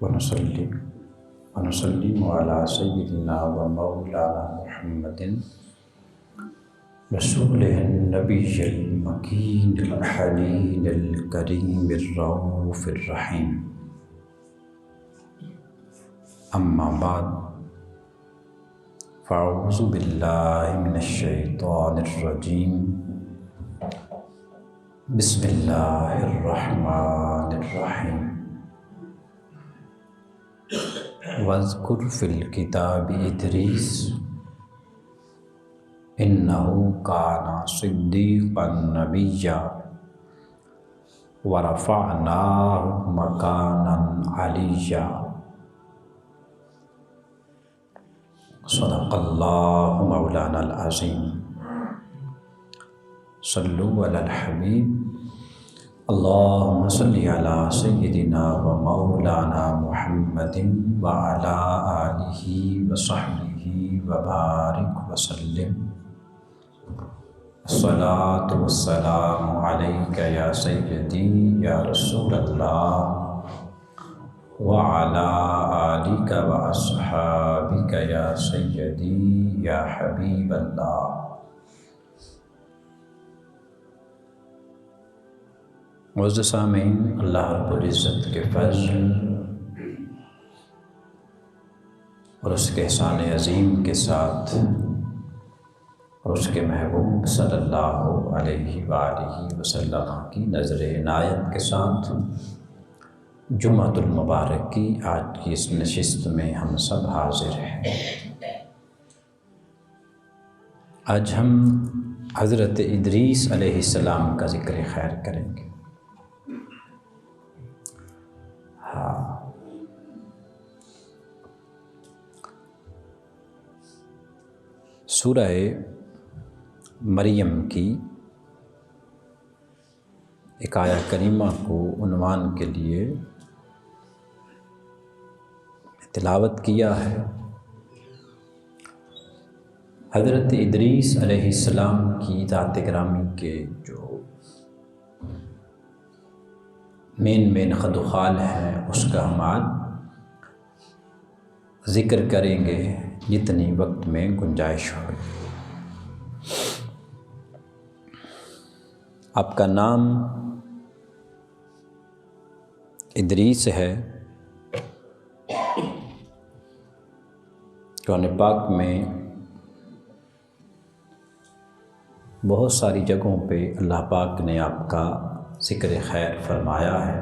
ونصلي ونسلم على سيدنا ومولانا محمد رسوله النبي المكين الحنين الكريم الرؤوف الرحيم. أما بعد، فأعوذ بالله من الشيطان الرجيم. بسم الله الرحمن الرحيم. واذكر في الكتاب إدريس إنه كان صديقا نبيا ورفعناه مكانا عليا. صدق الله مولانا العظيم. صلوا على الحبيب. اللهم صل على سيدنا ومولانا محمد وعلى آله وصحبه وبارك وسلم. الصلاة والسلام عليك يا سيدي يا رسول الله وعلى آلك وأصحابك يا سيدي يا حبيب الله. معزز سامعین، اللہ رب العزت کے فضل اور اس کے احسان عظیم کے ساتھ اور اس کے محبوب صلی اللہ علیہ وآلہ وسلم کی نظر عنایت کے ساتھ جمعۃ المبارک کی آج کی اس نشست میں ہم سب حاضر ہیں۔ آج ہم حضرت ادریس علیہ السلام کا ذکر خیر کریں گے۔ سورہ مریم کی ایک آیہ کریمہ کو عنوان کے لیے تلاوت کیا ہے۔ حضرت ادریس علیہ السلام کی ذات گرامی کے جو مین خد و خال ہیں اس کا ہم آج ذکر کریں گے جتنی وقت میں گنجائش ہو۔ آپ کا نام ادریس ہے۔ قرآن پاک میں بہت ساری جگہوں پہ اللہ پاک نے آپ کا ذکر خیر فرمایا ہے۔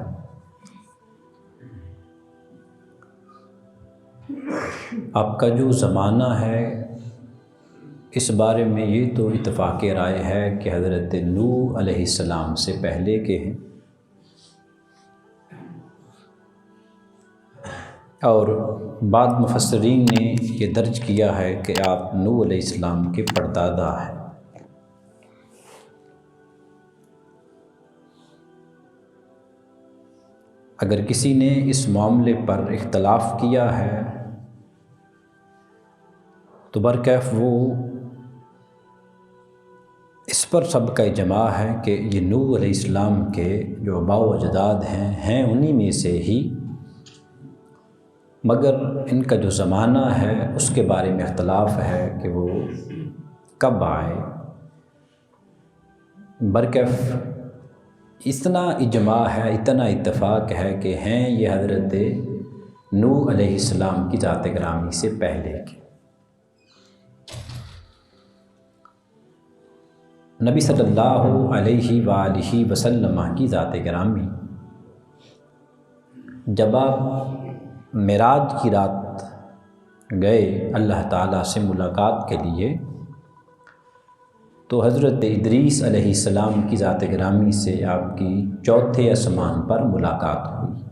آپ کا جو زمانہ ہے اس بارے میں یہ تو اتفاق رائے ہے کہ حضرت نوح علیہ السلام سے پہلے کے ہیں، اور بعض مفسرین نے یہ درج کیا ہے کہ آپ نوح علیہ السلام کے پردادا ہیں۔ اگر کسی نے اس معاملے پر اختلاف کیا ہے تو برکیف وہ اس پر سب کا اجماع ہے کہ یہ نوح علیہ السلام کے جو آباء و اجداد ہیں انہی میں سے ہی، مگر ان کا جو زمانہ ہے اس کے بارے میں اختلاف ہے کہ وہ کب آئے۔ برکیف اتنا اجماع ہے، اتنا اتفاق ہے کہ ہیں یہ حضرت نوح علیہ السلام کی ذات گرامی سے پہلے کے۔ نبی صلی اللہ علیہ وآلہ وسلم کی ذات گرامی جب آپ معراج کی رات گئے اللہ تعالیٰ سے ملاقات کے لیے تو حضرت ادریس علیہ السلام کی ذات گرامی سے آپ کی چوتھے آسمان پر ملاقات ہوئی۔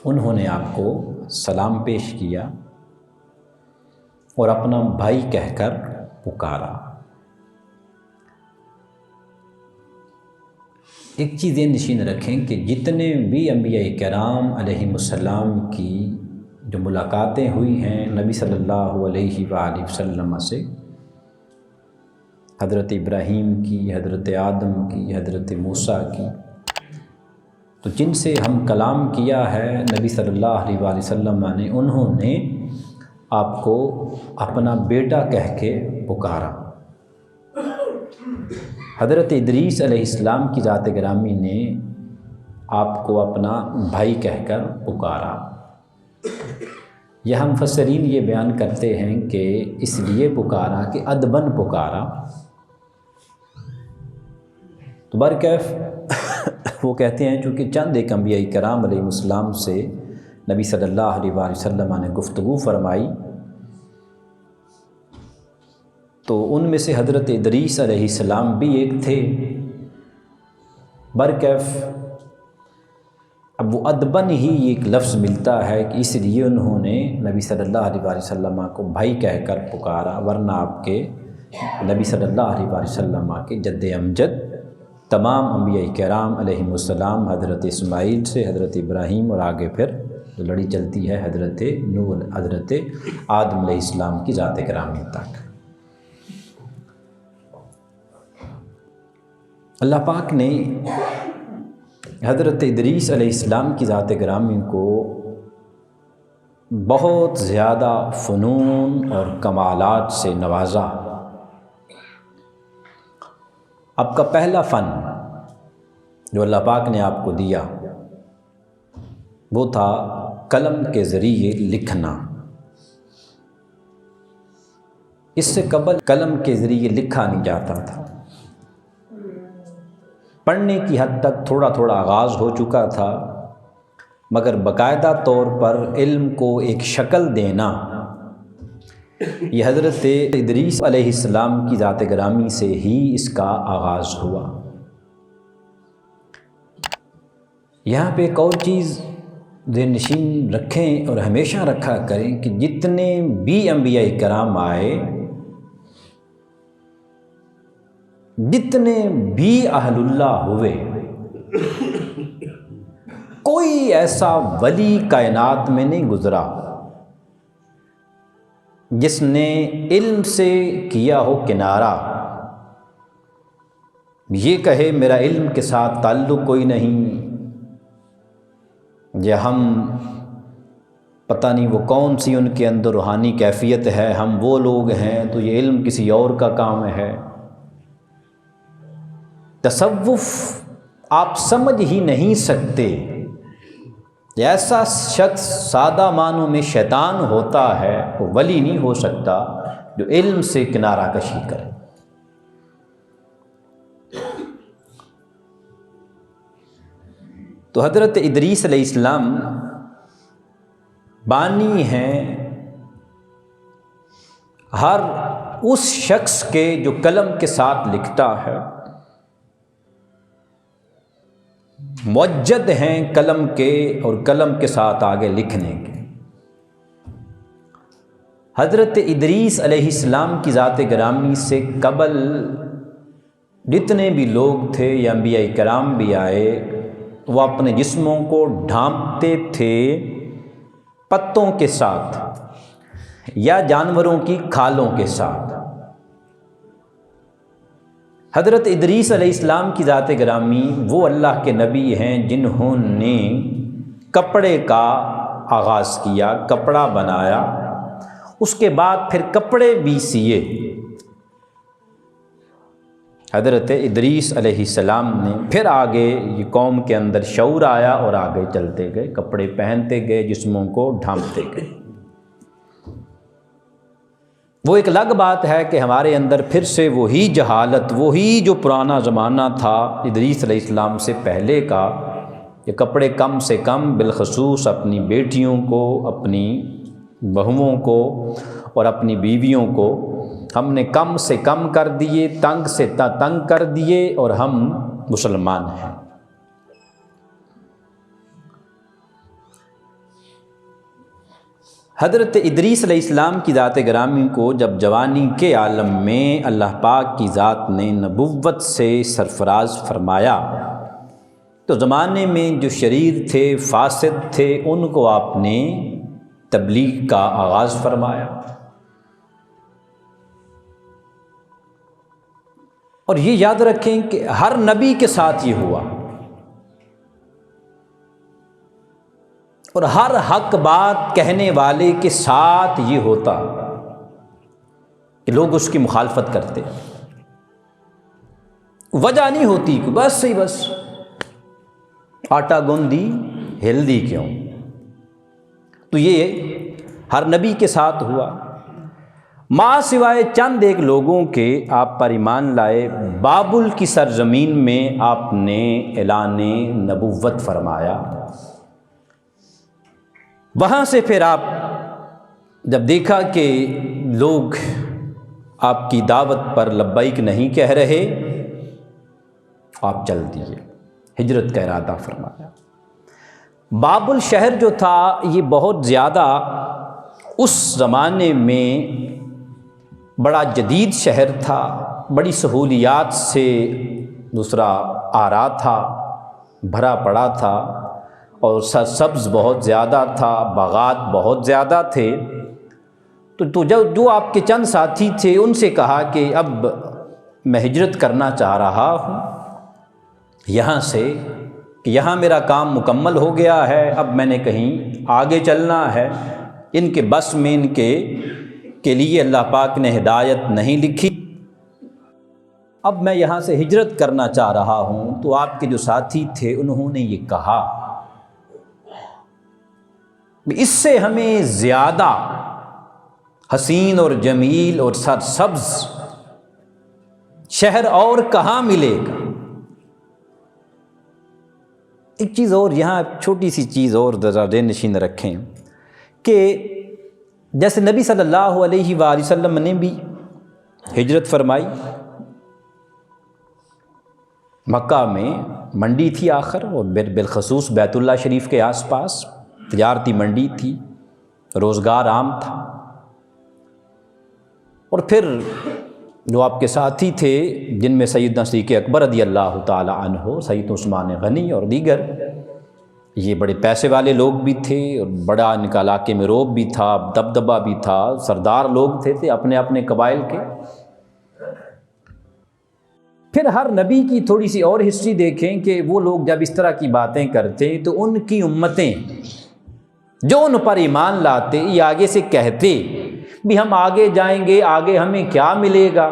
انہوں نے آپ کو سلام پیش کیا اور اپنا بھائی کہہ کر پکارا۔ ایک چیز یہ نشین رکھیں کہ جتنے بھی انبیاء کرام علیہم السلام کی جو ملاقاتیں ہوئی ہیں نبی صلی اللہ علیہ وآلہ وسلم سے، حضرت ابراہیم کی، حضرت آدم کی، حضرت موسیٰ کی، تو جن سے ہم کلام کیا ہے نبی صلی اللہ علیہ وآلہ وسلم نے، انہوں نے آپ کو اپنا بیٹا کہہ کے پکارا۔ حضرت ادریس علیہ السلام کی ذات گرامی نے آپ کو اپنا بھائی کہہ کر پکارا۔ یہاں مفسرین یہ بیان کرتے ہیں کہ اس لیے پکارا کہ ادباً پکارا، تو برکیف وہ کہتے ہیں چونکہ چند ایک انبیاء کرام علیہ السلام سے نبی صلی اللہ علیہ وآلہ وسلم نے گفتگو فرمائی، تو ان میں سے حضرت ادریس علیہ السلام بھی ایک تھے۔ برکیف اب وہ ادباً ہی ایک لفظ ملتا ہے کہ اس لیے انہوں نے نبی صلی اللہ علیہ وآلہ وسلم کو بھائی کہہ کر پکارا، ورنہ آپ کے نبی صلی اللہ علیہ وآلہ وسلم کے جد امجد تمام انبیاء کرام علیہم السلام، حضرت اسماعیل سے حضرت ابراہیم اور آگے پھر جو لڑی چلتی ہے حضرت نوح، حضرت آدم علیہ السلام کی ذات گرامی تک۔ اللہ پاک نے حضرت ادریس علیہ السلام کی ذات گرامی کو بہت زیادہ فنون اور کمالات سے نوازا۔ آپ کا پہلا فن جو اللہ پاک نے آپ کو دیا وہ تھا قلم کے ذریعے لکھنا۔ اس سے قبل قلم کے ذریعے لکھا نہیں جاتا تھا، پڑھنے کی حد تک تھوڑا تھوڑا آغاز ہو چکا تھا، مگر باقاعدہ طور پر علم کو ایک شکل دینا یہ حضرت ادریس علیہ السلام کی ذات گرامی سے ہی اس کا آغاز ہوا۔ یہاں پہ ایک اور چیز ذہن نشین رکھیں اور ہمیشہ رکھا کریں کہ جتنے بھی انبیاء کرام آئے، جتنے بھی اہل اللہ ہوئے، کوئی ایسا ولی کائنات میں نہیں گزرا جس نے علم سے کیا ہو کنارہ، یہ کہے میرا علم کے ساتھ تعلق کوئی نہیں، یا ہم پتہ نہیں وہ کون سی ان کے اندر روحانی کیفیت ہے، ہم وہ لوگ ہیں تو یہ علم کسی اور کا کام ہے۔ تصوف آپ سمجھ ہی نہیں سکتے، ایسا شخص سادہ معنوں میں شیطان ہوتا ہے، وہ ولی نہیں ہو سکتا جو علم سے کنارہ کشی کرے۔ تو حضرت ادریس علیہ السلام بانی ہیں ہر اس شخص کے جو قلم کے ساتھ لکھتا ہے، موجد ہیں قلم کے اور قلم کے ساتھ آگے لکھنے کے۔ حضرت ادریس علیہ السلام کی ذات گرامی سے قبل جتنے بھی لوگ تھے یا انبیاء کرام بھی آئے، وہ اپنے جسموں کو ڈھانپتے تھے پتوں کے ساتھ یا جانوروں کی کھالوں کے ساتھ۔ حضرت ادریس علیہ السلام کی ذات گرامی وہ اللہ کے نبی ہیں جنہوں نے کپڑے کا آغاز کیا، کپڑا بنایا، اس کے بعد پھر کپڑے بھی سیے۔ حضرت ادریس علیہ السلام نے پھر آگے یہ قوم کے اندر شعور آیا اور آگے چلتے گئے، کپڑے پہنتے گئے، جسموں کو ڈھانپتے گئے۔ وہ ایک الگ بات ہے کہ ہمارے اندر پھر سے وہی جہالت، وہی جو پرانا زمانہ تھا ادریس علیہ السلام سے پہلے کا، یہ کپڑے کم سے کم بالخصوص اپنی بیٹیوں کو، اپنی بہوؤں کو اور اپنی بیویوں کو ہم نے کم سے کم کر دیے، تنگ سے تنگ کر دیے، اور ہم مسلمان ہیں۔ حضرت ادریس علیہ السلام کی ذات گرامی کو جب جوانی کے عالم میں اللہ پاک کی ذات نے نبوت سے سرفراز فرمایا، تو زمانے میں جو شریر تھے، فاسد تھے، ان کو آپ نے تبلیغ کا آغاز فرمایا۔ اور یہ یاد رکھیں کہ ہر نبی کے ساتھ یہ ہوا، اور ہر حق بات کہنے والے کے ساتھ یہ ہوتا کہ لوگ اس کی مخالفت کرتے، وجہ نہیں ہوتی کہ بس صحیح بس آٹا گوندی ہل دی کیوں. تو یہ ہر نبی کے ساتھ ہوا. ماں سوائے چند ایک لوگوں کے آپ پر ایمان لائے، بابل کی سرزمین میں آپ نے اعلان نبوت فرمایا. وہاں سے پھر آپ جب دیکھا کہ لوگ آپ کی دعوت پر لبیک نہیں کہہ رہے، آپ چل دیے، ہجرت کا ارادہ فرمایا. بابل شہر جو تھا یہ بہت زیادہ اس زمانے میں بڑا جدید شہر تھا، بڑی سہولیات سے دوسرا آرا تھا، بھرا پڑا تھا، اور سرسبز بہت زیادہ تھا، باغات بہت زیادہ تھے. تو جو آپ کے چند ساتھی تھے ان سے کہا کہ اب میں ہجرت کرنا چاہ رہا ہوں یہاں سے، کہ یہاں میرا کام مکمل ہو گیا ہے، اب میں نے کہیں آگے چلنا ہے. ان کے بس میں ان کے لیے اللہ پاک نے ہدایت نہیں لکھی، اب میں یہاں سے ہجرت کرنا چاہ رہا ہوں. تو آپ کے جو ساتھی تھے انہوں نے یہ کہا اس سے ہمیں زیادہ حسین اور جمیل اور سرسبز شہر اور کہاں ملے گا. ایک چیز اور یہاں چھوٹی سی چیز اور ذرا ذہن نشین رکھیں کہ جیسے نبی صلی اللہ علیہ وآلہ وسلم نے بھی ہجرت فرمائی، مکہ میں منڈی تھی آخر، اور بالخصوص بیت اللہ شریف کے آس پاس تجارتی منڈی تھی، روزگار عام تھا. اور پھر جو آپ کے ساتھی تھے جن میں سیدنا صدیق اکبر رضی اللہ تعالی عنہ، سید عثمان غنی اور دیگر، یہ بڑے پیسے والے لوگ بھی تھے، اور بڑا ان کا علاقے میں روب بھی تھا، دبدبہ بھی تھا، سردار لوگ تھے اپنے اپنے قبائل کے. پھر ہر نبی کی تھوڑی سی اور ہسٹری دیکھیں کہ وہ لوگ جب اس طرح کی باتیں کرتے تو ان کی امتیں جو ان پر ایمان لاتے یہ آگے سے کہتے بھی ہم آگے جائیں گے، آگے ہمیں کیا ملے گا،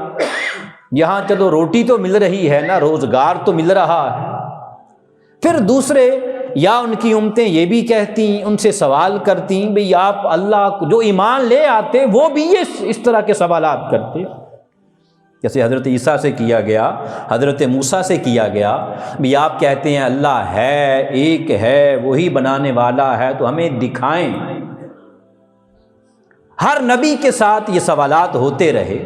یہاں چلو روٹی تو مل رہی ہے نا، روزگار تو مل رہا ہے. پھر دوسرے یا ان کی امتیں یہ بھی کہتی، ان سے سوال کرتی بھئی آپ اللہ جو ایمان لے آتے وہ بھی اس طرح کے سوالات کرتے، جیسے حضرت عیسیٰ سے کیا گیا، حضرت موسیٰ سے کیا گیا بھی آپ کہتے ہیں اللہ ہے، ایک ہے، وہی بنانے والا ہے، تو ہمیں دکھائیں. ہر نبی کے ساتھ یہ سوالات ہوتے رہے،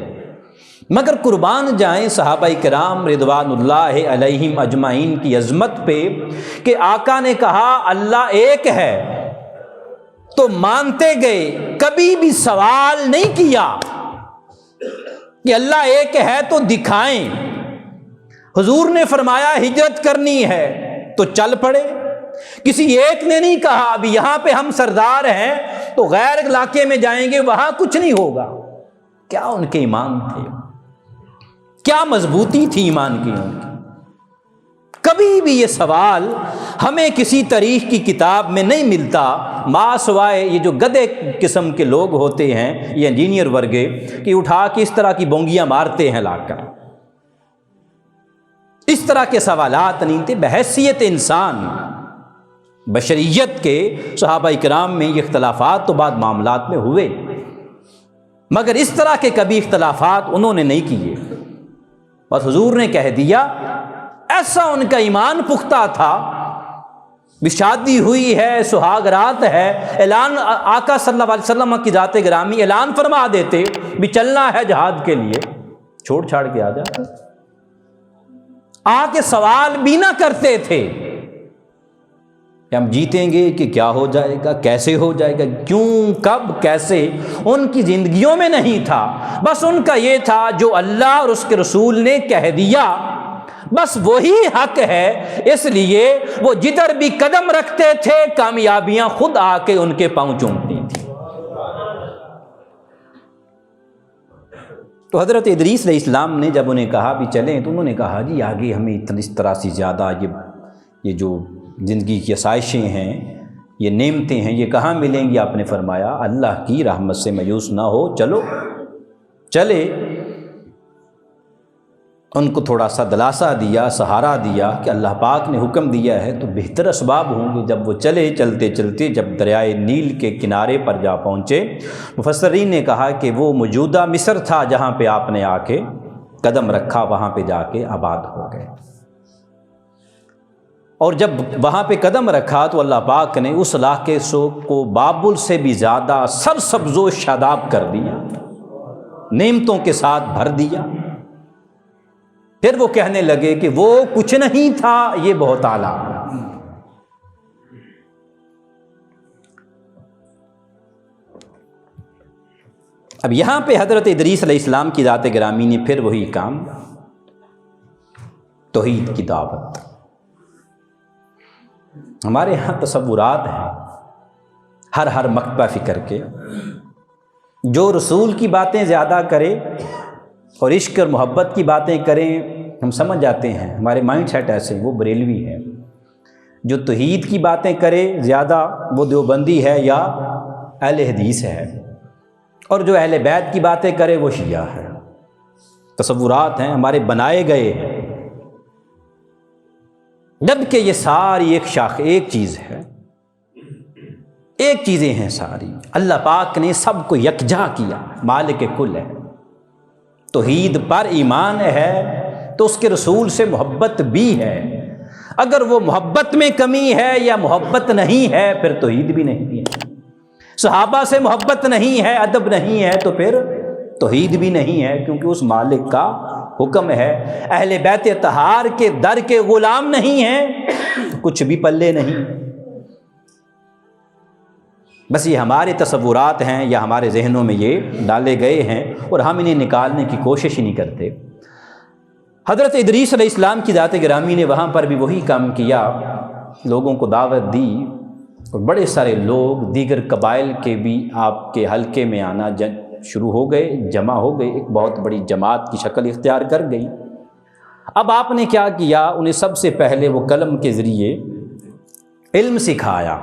مگر قربان جائیں صحابہ کرام رضوان اللہ علیہم اجمعین کی عظمت پہ کہ آقا نے کہا اللہ ایک ہے تو مانتے گئے، کبھی بھی سوال نہیں کیا کہ اللہ ایک ہے تو دکھائیں. حضور نے فرمایا ہجرت کرنی ہے تو چل پڑے. کسی ایک نے نہیں کہا ابھی یہاں پہ ہم سردار ہیں تو غیر علاقے میں جائیں گے وہاں کچھ نہیں ہوگا. کیا ان کے ایمان تھے، کیا مضبوطی تھی ایمان کی ان کی. کبھی بھی یہ سوال ہمیں کسی تاریخ کی کتاب میں نہیں ملتا، ما سوائے یہ جو گدھے قسم کے لوگ ہوتے ہیں یہ انجینئر ورگے کہ اٹھا کے اس طرح کی بونگیاں مارتے ہیں لا کر. اس طرح کے سوالات نہیں تھے. بحیثیت انسان بشریت کے صحابہ کرام میں یہ اختلافات تو بعد معاملات میں ہوئے، مگر اس طرح کے کبھی اختلافات انہوں نے نہیں کیے. بس حضور نے کہہ دیا، ایسا ان کا ایمان پختہ تھا، بھی شادی ہوئی ہے، سہاگ رات ہے، اعلان آقا صلی اللہ علیہ وسلم کی ذات گرامی اعلان فرما دیتے بھی چلنا ہے جہاد کے لیے، چھوڑ چھاڑ کے آ جاتے، آ کے سوال بھی نہ کرتے تھے کہ ہم جیتیں گے کہ کیا ہو جائے گا، کیسے ہو جائے گا، کیوں، کب، کیسے. ان کی زندگیوں میں نہیں تھا. بس ان کا یہ تھا جو اللہ اور اس کے رسول نے کہہ دیا بس وہی حق ہے، اس لیے وہ جدھر بھی قدم رکھتے تھے کامیابیاں خود آ کے ان کے پاؤں چومتی تھی. تو حضرت ادریس علیہ السلام نے جب انہیں کہا بھی چلیں تو انہوں نے کہا جی آگے ہمیں اس طرح سے زیادہ یہ جو زندگی کی آسائشیں ہیں یہ نعمتیں ہیں، یہ کہاں ملیں گی؟ آپ نے فرمایا اللہ کی رحمت سے مایوس نہ ہو، چلو چلے۔ ان کو تھوڑا سا دلاسا دیا، سہارا دیا کہ اللہ پاک نے حکم دیا ہے تو بہتر اسباب ہوں گے۔ جب وہ چلے، چلتے چلتے جب دریائے نیل کے کنارے پر جا پہنچے، مفسرین نے کہا کہ وہ موجودہ مصر تھا جہاں پہ آپ نے آ کے قدم رکھا، وہاں پہ جا کے آباد ہو گئے۔ اور جب وہاں پہ قدم رکھا تو اللہ پاک نے اس علاقے کو بابل سے بھی زیادہ سرسبز و شاداب کر دیا، نعمتوں کے ساتھ بھر دیا۔ پھر وہ کہنے لگے کہ وہ کچھ نہیں تھا، یہ بہت اعلیٰ۔ اب یہاں پہ حضرت ادریس علیہ السلام کی ذات گرامی نے پھر وہی کام، توحید کی دعوت۔ ہمارے ہاں تصورات ہیں ہر مکتبہ فکر کے، جو رسول کی باتیں زیادہ کرے اور عشق اور محبت کی باتیں کریں، ہم سمجھ جاتے ہیں ہمارے مائنڈ سیٹ ایسے، وہ بریلوی ہے۔ جو توحید کی باتیں کرے زیادہ، وہ دیوبندی ہے یا اہل حدیث ہے، اور جو اہل بیت کی باتیں کرے وہ شیعہ ہے۔ تصورات ہیں ہمارے بنائے گئے ہیں، جبکہ یہ ساری ایک شاخ، ایک چیز ہے، ایک چیزیں ہیں ساری۔ اللہ پاک نے سب کو یکجا کیا، مالک کل ہے۔ توحید پر ایمان ہے تو اس کے رسول سے محبت بھی ہے۔ اگر وہ محبت میں کمی ہے یا محبت نہیں ہے، پھر توحید بھی نہیں ہے۔ صحابہ سے محبت نہیں ہے، ادب نہیں ہے، تو پھر توحید بھی نہیں ہے، کیونکہ اس مالک کا حکم ہے۔ اہل بیت اطہار کے در کے غلام نہیں ہیں، کچھ بھی پلے نہیں۔ بس یہ ہمارے تصورات ہیں یا ہمارے ذہنوں میں یہ ڈالے گئے ہیں، اور ہم انہیں نکالنے کی کوشش ہی نہیں کرتے۔ حضرت ادریس علیہ السلام کی ذات گرامی نے وہاں پر بھی وہی کام کیا، لوگوں کو دعوت دی، اور بڑے سارے لوگ دیگر قبائل کے بھی آپ کے حلقے میں آنا شروع ہو گئے، جمع ہو گئے، ایک بہت بڑی جماعت کی شکل اختیار کر گئی۔ اب آپ نے کیا کیا؟ انہیں سب سے پہلے وہ قلم کے ذریعے علم سکھایا۔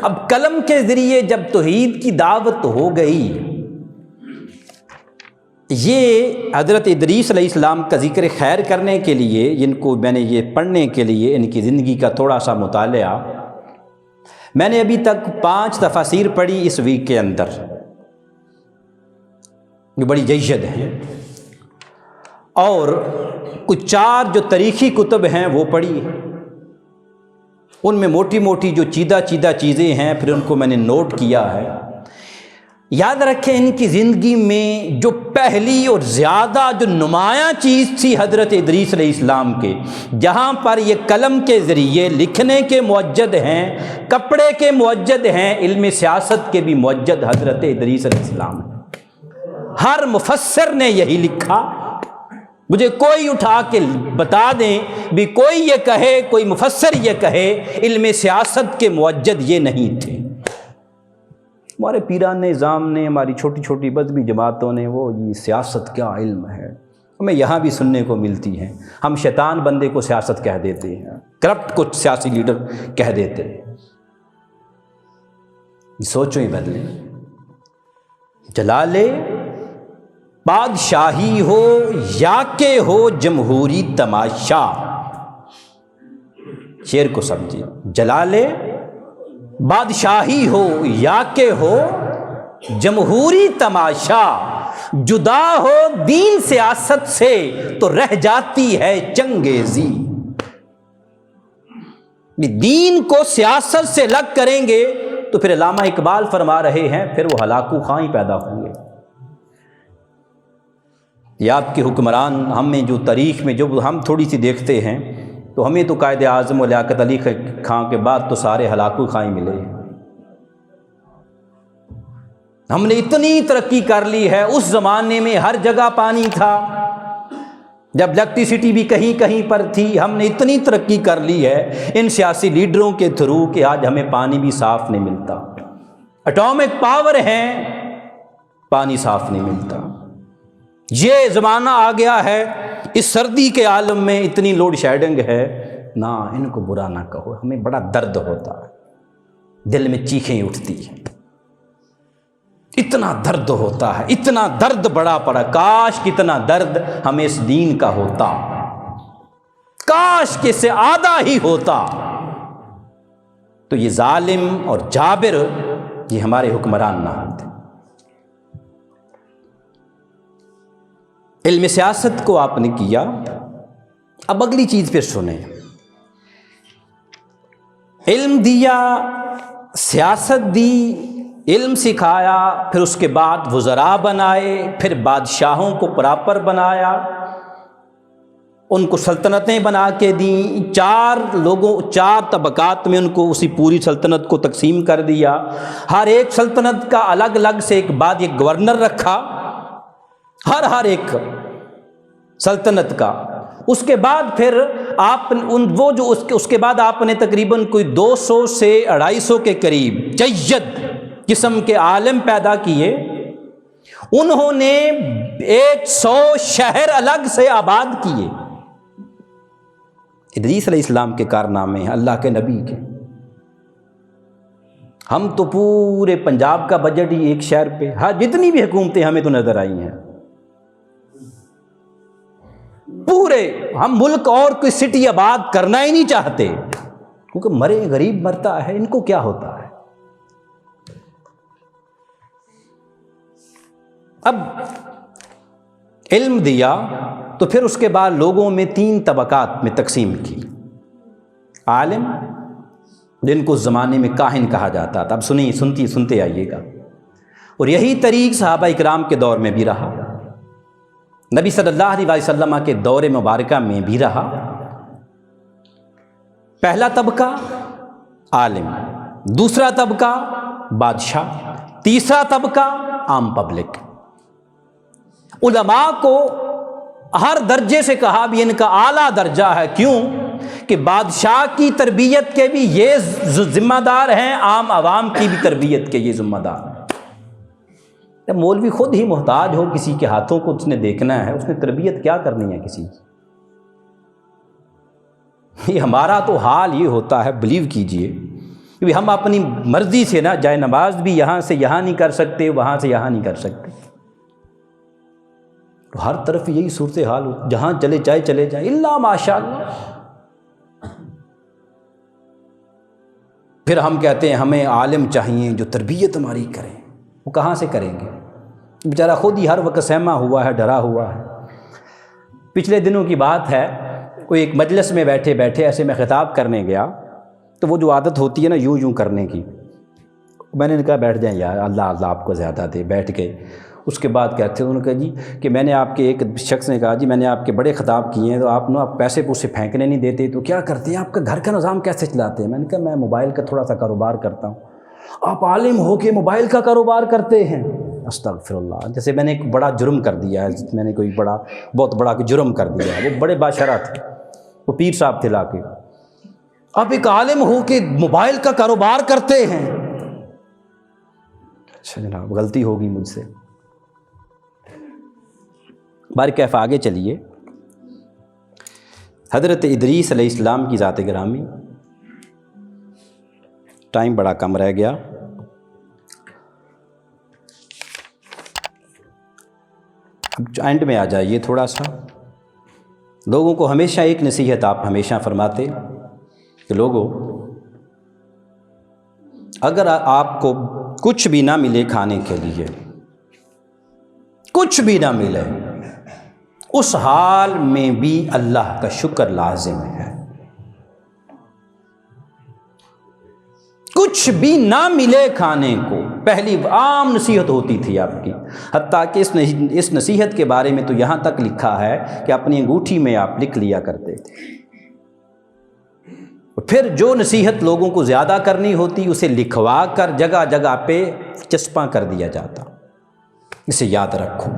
اب قلم کے ذریعے جب توحید کی دعوت ہو گئی، یہ حضرت ادریس علیہ السلام کا ذکر خیر کرنے کے لیے، جن کو میں نے یہ پڑھنے کے لیے ان کی زندگی کا تھوڑا سا مطالعہ، میں نے ابھی تک 5 تفاسیر پڑھی اس ویک کے اندر، یہ بڑی جید ہیں، اور کچھ 4 جو تاریخی کتب ہیں وہ پڑھی، ان میں موٹی موٹی جو چیدہ چیزیں ہیں، پھر ان کو میں نے نوٹ کیا ہے۔ یاد رکھیں ان کی زندگی میں جو پہلی اور زیادہ جو نمایاں چیز تھی حضرت ادریس علیہ السلام کے، جہاں پر یہ قلم کے ذریعے لکھنے کے موجد ہیں، کپڑے کے موجد ہیں، علم سیاست کے بھی موجد حضرت ادریس علیہ السلام ہیں۔ ہر مفسر نے یہی لکھا، مجھے کوئی اٹھا کے بتا دیں بھی کوئی یہ کہے، کوئی مفسر یہ کہے علم سیاست کے موجد یہ نہیں تھے۔ ہمارے پیران نظام نے، ہماری چھوٹی چھوٹی مذہبی جماعتوں نے، وہ یہ سیاست کیا علم ہے، ہمیں یہاں بھی سننے کو ملتی ہیں۔ ہم شیطان بندے کو سیاست کہہ دیتے ہیں، کرپٹ کو سیاسی لیڈر کہہ دیتے ہیں۔ سوچوں ہی بدلیں۔ جلالے بادشاہی ہو یا کہ ہو جمہوری تماشا، شعر کو سمجھیے، جلالے بادشاہی ہو یا کہ ہو جمہوری تماشا، جدا ہو دین سیاست سے تو رہ جاتی ہے چنگیزی۔ دین کو سیاست سے الگ کریں گے تو پھر علامہ اقبال فرما رہے ہیں پھر وہ ہلاکو خواہ ہی پیدا ہوں گے۔ یہ آپ کے حکمران، ہمیں جو تاریخ میں جو ہم تھوڑی سی دیکھتے ہیں، تو ہمیں تو قائد اعظم و لیاقت علی خان کے بعد تو سارے ہلاکو خواہ ملے۔ ہم نے اتنی ترقی کر لی ہے، اس زمانے میں ہر جگہ پانی تھا، جب الیکٹریسٹی بھی کہیں کہیں پر تھی، ہم نے اتنی ترقی کر لی ہے ان سیاسی لیڈروں کے تھرو کہ آج ہمیں پانی بھی صاف نہیں ملتا۔ اٹامک پاور ہیں، پانی صاف نہیں ملتا۔ یہ زمانہ آ گیا ہے، اس سردی کے عالم میں اتنی لوڈ شیڈنگ ہے، نہ ان کو برا نہ کہو، ہمیں بڑا درد ہوتا ہے۔ دل میں چیخیں اٹھتی ہیں، اتنا درد ہوتا ہے، اتنا درد بڑا پڑا، کاش کتنا درد ہمیں اس دین کا ہوتا، کاش کہ اس سے آدھا ہی ہوتا تو یہ ظالم اور جابر یہ ہمارے حکمران نہ ہوتے۔ علم سیاست کو آپ نے کیا، اب اگلی چیز پھر سنیں، علم دیا، سیاست دی، علم سکھایا، پھر اس کے بعد وزراء بنائے، پھر بادشاہوں کو پراپر بنایا، ان کو سلطنتیں بنا کے دیں، چار طبقات میں ان کو اسی پوری سلطنت کو تقسیم کر دیا، ہر ایک سلطنت کا الگ الگ سے ایک بعد ایک گورنر رکھا، ہر ایک سلطنت کا۔ اس کے بعد پھر آپ اس کے بعد آپ نے تقریباً کوئی 200 سے 250 کے قریب جید قسم کے عالم پیدا کیے، انہوں نے 100 شہر الگ سے آباد کیے۔ ادریس علیہ السلام کے کارنامے ہیں، اللہ کے نبی کے۔ ہم تو پورے پنجاب کا بجٹ ہی ایک شہر پہ، ہاں جتنی بھی حکومتیں ہمیں تو نظر آئی ہیں، پورے ہم ملک اور کوئی سٹی آباد کرنا ہی نہیں چاہتے، کیونکہ مرے غریب مرتا ہے، ان کو کیا ہوتا ہے۔ اب علم دیا تو پھر اس کے بعد لوگوں میں 3 طبقات میں تقسیم کی، عالم جن کو اس زمانے میں کاہن کہا جاتا تھا، اب سنتے آئیے گا، اور یہی طریق صحابہ اکرام کے دور میں بھی رہا، نبی صلی اللہ علیہ وسلم کے دور مبارکہ میں بھی رہا۔ پہلا طبقہ عالم، دوسرا طبقہ بادشاہ، تیسرا طبقہ عام پبلک۔ علماء کو ہر درجے سے کہا بھی ان کا اعلیٰ درجہ ہے، کیوں کہ بادشاہ کی تربیت کے بھی یہ ذمہ دار ہیں، عام عوام کی بھی تربیت کے یہ ذمہ دار ہیں۔ جب مولوی خود ہی محتاج ہو کسی کے ہاتھوں کو اس نے دیکھنا ہے، اس نے تربیت کیا کرنی ہے کسی کی؟ یہ ہمارا تو حال یہ ہوتا ہے، بلیو کیجئے کہ ہم اپنی مرضی سے نا جائے نماز بھی یہاں سے یہاں نہیں کر سکتے، وہاں سے یہاں نہیں کر سکتے، تو ہر طرف یہی صورتحال ہو، جہاں چلے جائیں الا ماشاء اللہ۔ پھر ہم کہتے ہیں ہمیں عالم چاہیے جو تربیت ہماری کریں، وہ کہاں سے کریں گے؟ بیچارہ خود ہی ہر وقت سہما ہوا ہے، ڈرا ہوا ہے۔ پچھلے دنوں کی بات ہے، کوئی ایک مجلس میں بیٹھے ایسے میں خطاب کرنے گیا، تو وہ جو عادت ہوتی ہے نا یوں کرنے کی، میں نے کہا بیٹھ جائیں یار، اللہ آپ کو زیادہ دے، بیٹھ گئے۔ اس کے بعد کہتے ہیں، انہوں نے کہا جی کہ میں نے آپ کے ایک شخص نے کہا جی میں نے آپ کے بڑے خطاب کیے ہیں، تو آپ نا پیسے پوسے پھینکنے نہیں دیتے، تو کیا کرتے ہیں؟ آپ کا گھر کا نظام کیسے چلاتے ہیں؟ میں نے کہا میں موبائل کا تھوڑا سا کاروبار کرتا ہوں۔ آپ عالم ہو کے موبائل کا کاروبار کرتے ہیں؟ استغفر اللہ، جیسے میں نے ایک بڑا جرم کر دیا ہے، میں نے بہت بڑا جرم کر دیا ہے۔ وہ بڑے باشرہ تھے، وہ پیر صاحب تھے لا کے، آپ ایک عالم ہو کے موبائل کا کاروبار کرتے ہیں؟ اچھا جناب غلطی ہوگی مجھ سے۔ باری کیف آگے چلیے، حضرت ادریس علیہ السلام کی ذات گرامی، ٹائم بڑا کم رہ گیا، اب اینڈ میں آ جائیے تھوڑا سا۔ لوگوں کو ہمیشہ ایک نصیحت آپ ہمیشہ فرماتے کہ لوگوں اگر آپ کو کچھ بھی نہ ملے کھانے کے لیے، کچھ بھی نہ ملے، اس حال میں بھی اللہ کا شکر لازم ہے۔ کچھ بھی نہ ملے کھانے کو، پہلی عام نصیحت ہوتی تھی آپ کی، حتیٰ کہ اس نصیحت کے بارے میں تو یہاں تک لکھا ہے کہ اپنی انگوٹھی میں آپ لکھ لیا کرتے تھے۔ پھر جو نصیحت لوگوں کو زیادہ کرنی ہوتی اسے لکھوا کر جگہ جگہ پہ چسپاں کر دیا جاتا۔ اسے یاد رکھو۔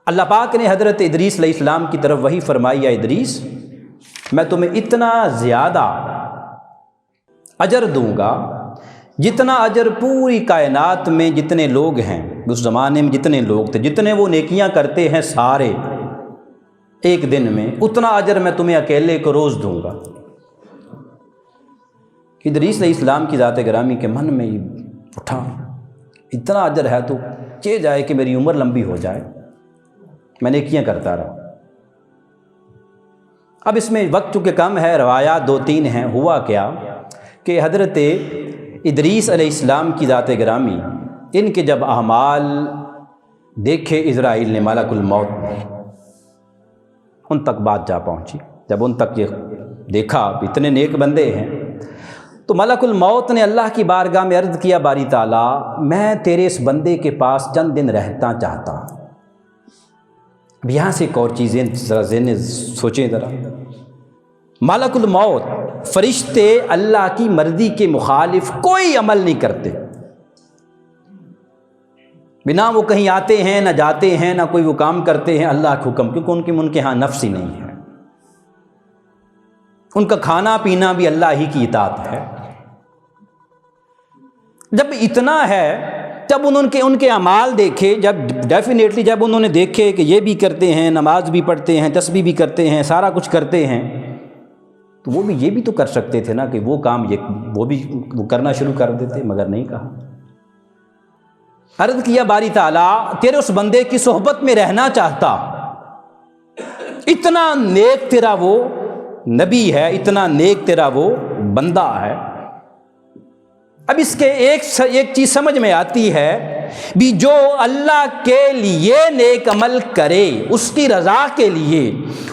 اللہ پاک نے حضرت ادریس علیہ السلام کی طرف وہی فرمائی، یا ادریس میں تمہیں اتنا زیادہ اجر دوں گا جتنا اجر پوری کائنات میں جتنے لوگ ہیں، اس زمانے میں جتنے لوگ تھے، جتنے وہ نیکیاں کرتے ہیں سارے ایک دن میں، اتنا اجر میں تمہیں اکیلے کو روز دوں گا۔ ادریس علیہ السلام کی ذات گرامی کے من میں یہ اٹھا، اتنا اجر ہے تو چاہ جائے کہ میری عمر لمبی ہو جائے، میں نیکیاں کرتا رہا۔ اب اس میں وقت چونکہ کم ہے، روایات 2-3 ہیں۔ ہوا کیا کہ حضرت ادریس علیہ السلام کی ذات گرامی، ان کے جب اعمال دیکھے اسرائیل نے، ملک الموت، ان تک بات جا پہنچی۔ جب ان تک یہ دیکھا اتنے نیک بندے ہیں، تو ملک الموت نے اللہ کی بارگاہ میں عرض کیا، باری تعالیٰ میں تیرے اس بندے کے پاس چند دن رہنا چاہتا ہوں۔ اب یہاں سے ایک اور چیزیں ذرا ذہن سوچیں ذرا، ملک الموت، فرشتے اللہ کی مرضی کے مخالف کوئی عمل نہیں کرتے، بنا وہ کہیں آتے ہیں نہ جاتے ہیں، نہ کوئی وہ کام کرتے ہیں اللہ کے حکم، کیونکہ ان کے ہاں نفس ہی نہیں ہے، ان کا کھانا پینا بھی اللہ ہی کی اطاعت ہے۔ جب اتنا ہے، جب ان کے اعمال دیکھے، جب ڈیفینیٹلی جب انہوں نے دیکھے کہ یہ بھی کرتے ہیں، نماز بھی پڑھتے ہیں، تسبیح بھی کرتے ہیں، سارا کچھ کرتے ہیں، تو وہ بھی یہ بھی تو کر سکتے تھے نا کہ وہ کام وہ بھی کرنا شروع کر دیتے، مگر نہیں کہا۔ عرض کیا، باری تعالیٰ تیرے اس بندے کی صحبت میں رہنا چاہتا، اتنا نیک تیرا وہ نبی ہے، اتنا نیک تیرا وہ بندہ ہے۔ اب اس کے ایک چیز سمجھ میں آتی ہے بھی، جو اللہ کے لیے نیک عمل کرے، اس کی رضا کے لیے،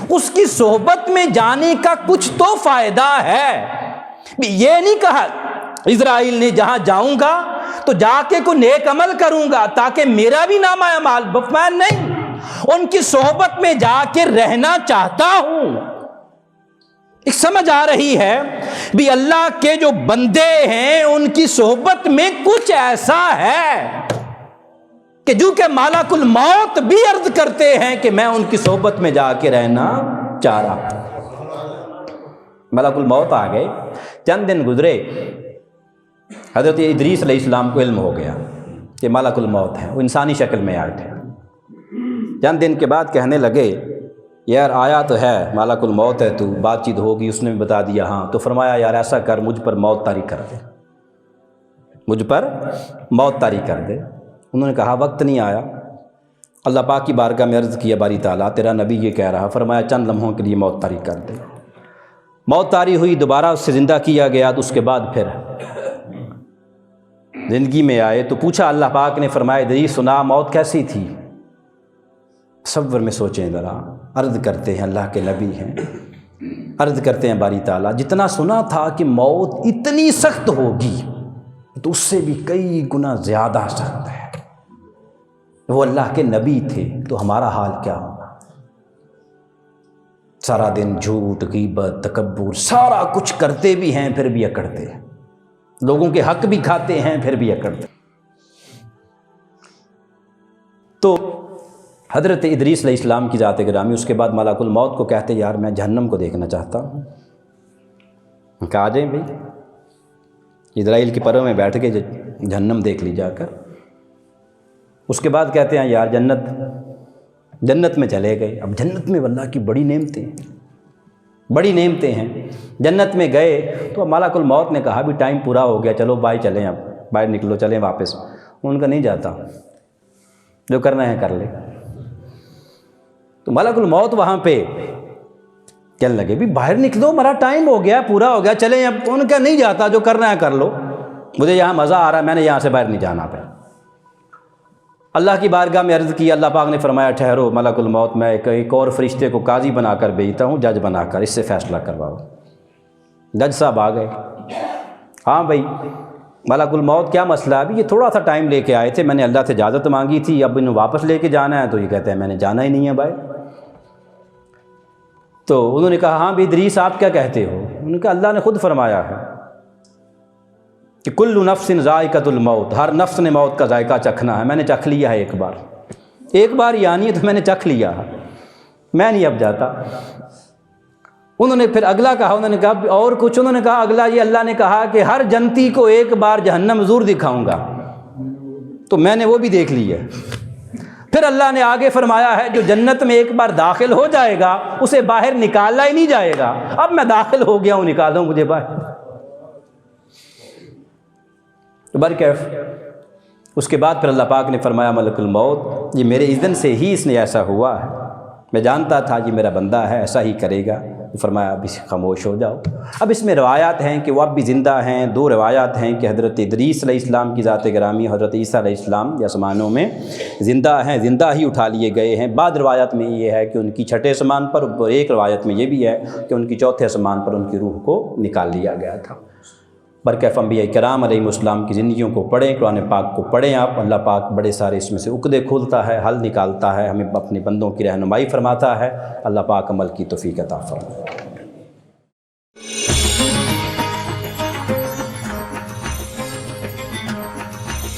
اس کی صحبت میں جانے کا کچھ تو فائدہ ہے۔ یہ نہیں کہا اسرائیل نے جہاں جاؤں گا تو جا کے کوئی نیک عمل کروں گا تاکہ میرا بھی نام اعمال بفمان، نہیں، ان کی صحبت میں جا کے رہنا چاہتا ہوں۔ ایک سمجھ آ رہی ہے بھی اللہ کے جو بندے ہیں ان کی صحبت میں کچھ ایسا ہے کہ جو کہ ملک الموت بھی عرض کرتے ہیں کہ میں ان کی صحبت میں جا کے رہنا چاہ رہا ہوں۔ ملک الموت آ گئے، چند دن گزرے، حضرت ادریس علیہ السلام کو علم ہو گیا کہ ملک الموت ہے، وہ انسانی شکل میں آئے تھے۔ چند دن کے بعد کہنے لگے، یار آیا تو ہے، ملک الموت ہے، تو بات چیت ہوگی، اس نے بھی بتا دیا ہاں، تو فرمایا یار ایسا کر، مجھ پر موت طاری کر دے، مجھ پر موت طاری کر دے۔ انہوں نے کہا وقت نہیں آیا۔ اللہ پاک کی بارگاہ میں عرض کیا، باری تعالیٰ تیرا نبی یہ کہہ رہا، فرمایا چند لمحوں کے لیے موت طاری کر دے۔ موت طاری ہوئی، دوبارہ اس سے زندہ کیا گیا، تو اس کے بعد پھر زندگی میں آئے تو پوچھا اللہ پاک نے، فرمایا ادریس سنا موت کیسی تھی؟ تصور میں سوچیں ذرا، عرض کرتے ہیں اللہ کے نبی ہیں، عرض کرتے ہیں باری تعالیٰ جتنا سنا تھا کہ موت اتنی سخت ہوگی تو اس سے بھی کئی گنا زیادہ سخت ہے۔ وہ اللہ کے نبی تھے تو ہمارا حال کیا ہوگا؟ سارا دن جھوٹ، غیبت، تکبر، سارا کچھ کرتے بھی ہیں پھر بھی اکڑتے ہیں، لوگوں کے حق بھی کھاتے ہیں پھر بھی اکڑتے۔ تو حضرت ادریس علیہ السلام کی ذات گرامی اس کے بعد ملک الموت کو کہتے، یار میں جہنم کو دیکھنا چاہتا ہوں۔ کہا آ جائیں بھائی، اسرائیل کے پروں میں بیٹھ کے جہنم دیکھ لی جا کر۔ اس کے بعد کہتے ہیں یار جنت میں چلے گئے۔ اب جنت میں اللہ کی بڑی نعمتیں ہیں۔ جنت میں گئے تو ملک الموت نے کہا بھی ٹائم پورا ہو گیا، چلو بھائی چلیں، اب باہر نکلو، چلیں واپس۔ ان کا نہیں جاتا، جو کرنا ہے کر لے۔ تو ملک الموت وہاں پہ کہنے لگے بھی باہر نکلو، ہمارا ٹائم ہو گیا، پورا ہو گیا، چلیں اب۔ ان کا نہیں جاتا، جو کرنا ہے کر لو، مجھے یہاں مزہ آ رہا ہے، میں نے یہاں سے باہر نہیں جانا پہ۔ اللہ کی بارگاہ میں عرض کی، اللہ پاک نے فرمایا ٹھہرو ملک الموت، میں ایک اور فرشتے کو قاضی بنا کر بھیجتا ہوں، جج بنا کر، اس سے فیصلہ کرواؤ۔ جج صاحب آ گئے، ہاں بھائی ملک الموت کیا مسئلہ ہے؟ ابھی یہ تھوڑا سا ٹائم لے کے آئے تھے، میں نے اللہ سے اجازت مانگی تھی، اب انہیں واپس لے کے جانا ہے، تو یہ کہتے ہیں میں نے جانا ہی نہیں ہے بھائی۔ تو انہوں نے کہا ہاں بھی ادریس آپ کیا کہتے ہو؟ انہوں نے کہا اللہ نے خود فرمایا ہے کہ کل نفس ذائقۃ الموت، ہر نفس نے موت کا ذائقہ چکھنا ہے، میں نے چکھ لیا ہے ایک بار یعنی تو میں نے چکھ لیا ہے، میں نہیں اب جاتا۔ انہوں نے پھر اگلا کہا، انہوں نے کہا اور کچھ؟ انہوں نے کہا اگلا یہ اللہ نے کہا کہ ہر جنتی کو ایک بار جہنم ضرور دکھاؤں گا، تو میں نے وہ بھی دیکھ لی ہے۔ پھر اللہ نے آگے فرمایا ہے جو جنت میں ایک بار داخل ہو جائے گا اسے باہر نکالا ہی نہیں جائے گا، اب میں داخل ہو گیا ہوں، نکالو مجھے باہر۔ تو برکیف اس کے بعد پھر اللہ پاک نے فرمایا ملک الموت یہ میرے اذن سے ہی اس نے ایسا ہوا ہے، میں جانتا تھا یہ میرا بندہ ہے ایسا ہی کرے گا، فرمایا اب اس خاموش ہو جاؤ۔ اب اس میں روایات ہیں کہ وہ اب بھی زندہ ہیں، دو روایات ہیں کہ حضرت ادریس علیہ السلام کی ذات گرامی، حضرت عیسیٰ علیہ السلام یہ آسمانوں میں زندہ ہیں، زندہ ہی اٹھا لیے گئے ہیں۔ بعض روایات میں یہ ہے کہ ان کی چھٹے آسمان پر، اور ایک روایت میں یہ بھی ہے کہ ان کی چوتھے آسمان پر ان کی روح کو نکال لیا گیا تھا۔ برکیف انبیاء کرام علیہ السلام کی زندگیوں کو پڑھیں، قرآن پاک کو پڑھیں آپ، اللہ پاک بڑے سارے اس میں سے عقدے کھولتا ہے، حل نکالتا ہے، ہمیں اپنے بندوں کی رہنمائی فرماتا ہے۔ اللہ پاک عمل کی توفیق عطا فرمائے۔